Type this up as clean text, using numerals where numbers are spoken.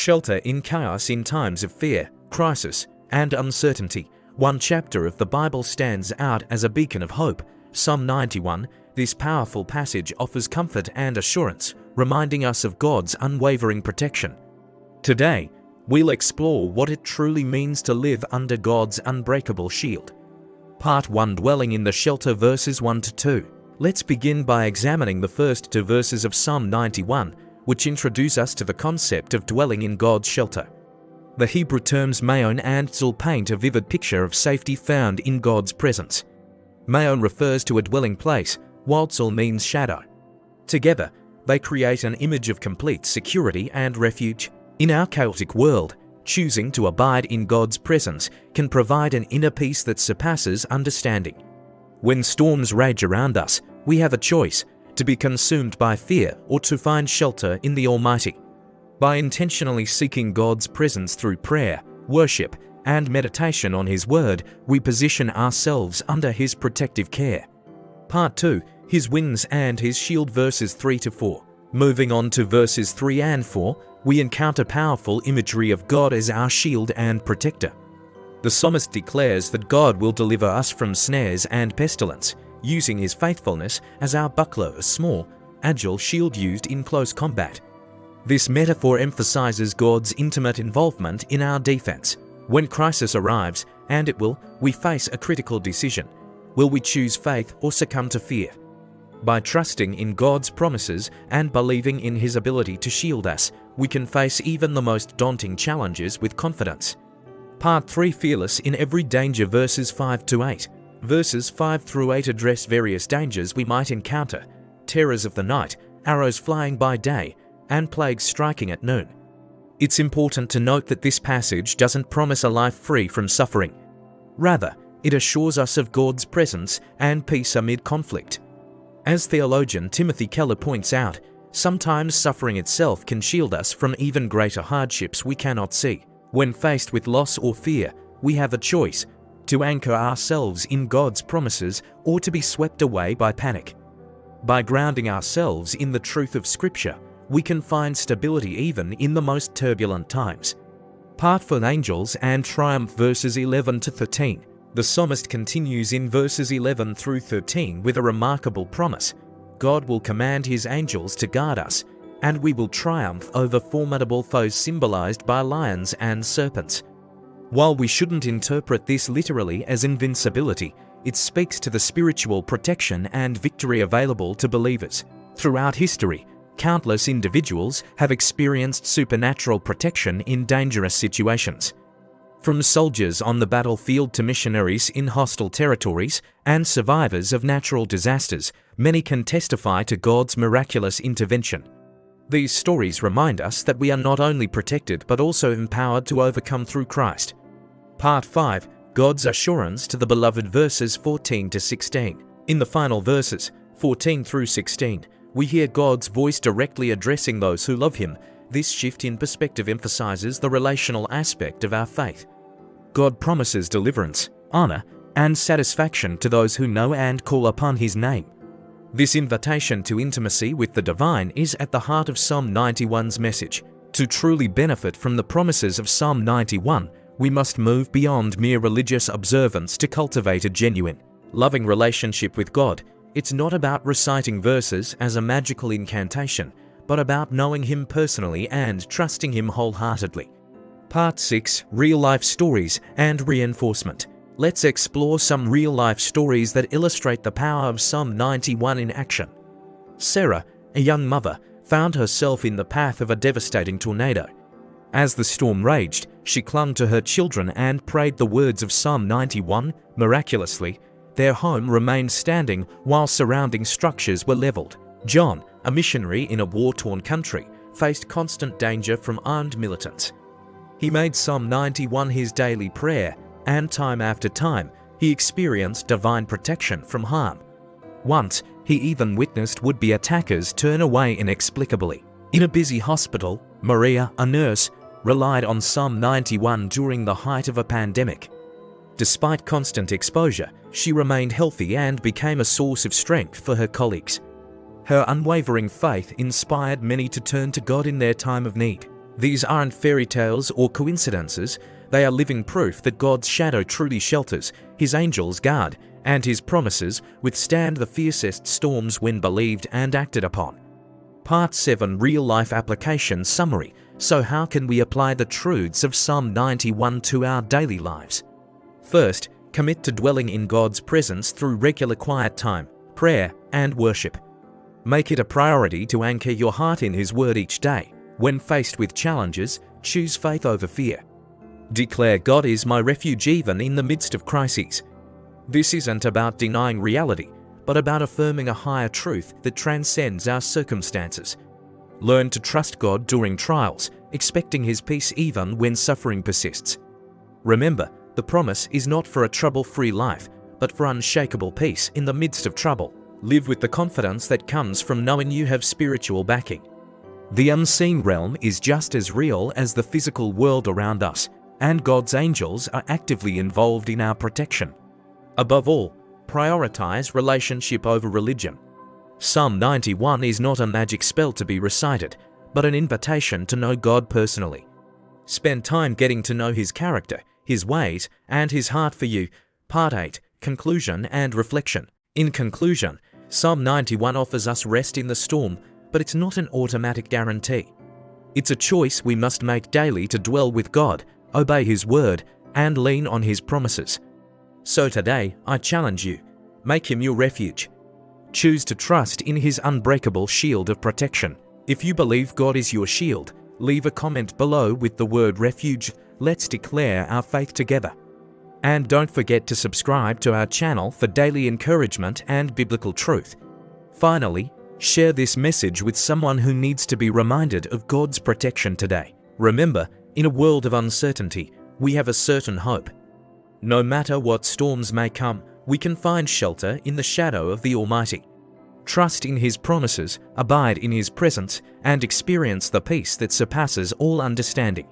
Shelter in chaos in times of fear, crisis, and uncertainty. One chapter of the Bible stands out as a beacon of hope. Psalm 91. This powerful passage offers comfort and assurance, reminding us of God's unwavering protection. Today, we'll explore what it truly means to live under God's unbreakable shield. Part 1. Dwelling in the shelter, verses 1 to 2. Let's begin by examining the first 2 verses of Psalm 91, which introduce us to the concept of dwelling in God's shelter. The Hebrew terms maon and tzul paint a vivid picture of safety found in God's presence. Maon refers to a dwelling place, while tzul means shadow. Together, they create an image of complete security and refuge. In our chaotic world, choosing to abide in God's presence can provide an inner peace that surpasses understanding. When storms rage around us, we have a choice: to be consumed by fear or to find shelter in the Almighty. By intentionally seeking God's presence through prayer, worship, and meditation on His Word, we position ourselves under His protective care. Part 2. His wings and His shield, verses 3 to 4. Moving on to verses 3 and 4, we encounter powerful imagery of God as our shield and protector. The psalmist declares that God will deliver us from snares and pestilence, using His faithfulness as our buckler, a small, agile shield used in close combat. This metaphor emphasizes God's intimate involvement in our defense. When crisis arrives, and it will, we face a critical decision. Will we choose faith or succumb to fear? By trusting in God's promises and believing in His ability to shield us, we can face even the most daunting challenges with confidence. Part 3. Fearless in every danger, verses 5 to 8. Verses 5 through 8 address various dangers we might encounter: terrors of the night, arrows flying by day, and plagues striking at noon. It's important to note that this passage doesn't promise a life free from suffering. Rather, it assures us of God's presence and peace amid conflict. As theologian Timothy Keller points out, sometimes suffering itself can shield us from even greater hardships we cannot see. When faced with loss or fear, we have a choice: to anchor ourselves in God's promises or to be swept away by panic. By grounding ourselves in the truth of Scripture, we can find stability even in the most turbulent times. Part 4. Angels and triumph, verses 11 to 13. The psalmist continues in verses 11 through 13 with a remarkable promise: God will command His angels to guard us, and we will triumph over formidable foes symbolized by lions and serpents. While we shouldn't interpret this literally as invincibility, it speaks to the spiritual protection and victory available to believers. Throughout history, countless individuals have experienced supernatural protection in dangerous situations. From soldiers on the battlefield to missionaries in hostile territories and survivors of natural disasters, many can testify to God's miraculous intervention. These stories remind us that we are not only protected but also empowered to overcome through Christ. Part 5. God's assurance to the beloved, verses 14 to 16. In the final verses, 14 through 16, we hear God's voice directly addressing those who love Him. This shift in perspective emphasizes the relational aspect of our faith. God promises deliverance, honor, and satisfaction to those who know and call upon His name. This invitation to intimacy with the divine is at the heart of Psalm 91's message. To truly benefit from the promises of Psalm 91, we must move beyond mere religious observance to cultivate a genuine, loving relationship with God. It's not about reciting verses as a magical incantation, but about knowing Him personally and trusting Him wholeheartedly. Part 6. Real-life stories and reinforcement. Let's explore some real-life stories that illustrate the power of Psalm 91 in action. Sarah, a young mother, found herself in the path of a devastating tornado. As the storm raged, she clung to her children and prayed the words of Psalm 91. Miraculously, their home remained standing while surrounding structures were leveled. John, a missionary in a war-torn country, faced constant danger from armed militants. He made Psalm 91 his daily prayer, and time after time, he experienced divine protection from harm. Once, he even witnessed would-be attackers turn away inexplicably. In a busy hospital, Maria, a nurse, relied on Psalm 91 during the height of a pandemic. Despite constant exposure, she remained healthy and became a source of strength for her colleagues. Her unwavering faith inspired many to turn to God in their time of need. These aren't fairy tales or coincidences, they are living proof that God's shadow truly shelters, His angels guard, and His promises withstand the fiercest storms when believed and acted upon. Part 7 Real-Life Application Summary. So how can we apply the truths of Psalm 91 to our daily lives? First, commit to dwelling in God's presence through regular quiet time, prayer, and worship. Make it a priority to anchor your heart in His Word each day. When faced with challenges, choose faith over fear. Declare God is my refuge even in the midst of crises. This isn't about denying reality, but about affirming a higher truth that transcends our circumstances. Learn to trust God during trials, expecting His peace even when suffering persists. Remember, the promise is not for a trouble-free life, but for unshakable peace in the midst of trouble. Live with the confidence that comes from knowing you have spiritual backing. The unseen realm is just as real as the physical world around us, and God's angels are actively involved in our protection. Above all, prioritize relationship over religion. Psalm 91 is not a magic spell to be recited, but an invitation to know God personally. Spend time getting to know His character, His ways, and His heart for you. Part 8 Conclusion and Reflection. In conclusion, Psalm 91 offers us rest in the storm, but it's not an automatic guarantee. It's a choice we must make daily to dwell with God, obey His word, and lean on His promises. So today, I challenge you, make Him your refuge. Choose to trust in His unbreakable shield of protection. If you believe God is your shield, leave a comment below with the word refuge. Let's declare our faith together. And don't forget to subscribe to our channel for daily encouragement and biblical truth. Finally, share this message with someone who needs to be reminded of God's protection today. Remember, in a world of uncertainty, we have a certain hope. No matter what storms may come, we can find shelter in the shadow of the Almighty. Trust in His promises, abide in His presence, and experience the peace that surpasses all understanding.